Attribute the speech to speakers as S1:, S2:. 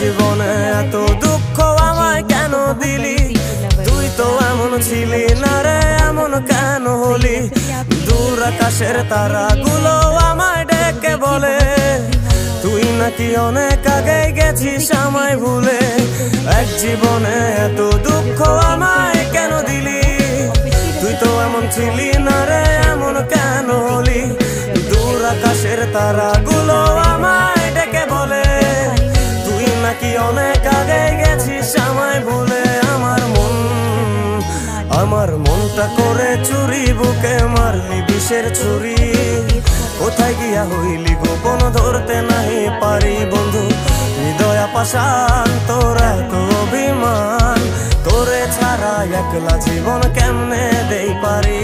S1: জীবনে এত দুঃখ আমায় কেন দিলি? তুই তো এমন ছিলি না রে, এমন কেন হলি? দূর আকাশের তারাগুলো আমায় ডেকে বলে তুই নাকি অনেক আগে গেছিস আমায় ভুলে। এক জীবনে এত দুঃখ আমায় কেন দিলি? তুই তো এমন ছিলি না রে, এমন কেন হলি? দূর আকাশের তারাগুলো আমায় ডেকে বলে তুই নাকি অনেক আগে গেছিস আমায় ভুলে। আমার মনটা করে চুরি, বুকে মারলি বিষের ছুরি। কোথায় গিয়া হইলি গোপন ধরতে নাই পারি বন্ধু। হৃদয় পাষাণ তোর এত অভিমান, তোরে ছাড়া একলা জীবন কেমনে দেই পারি?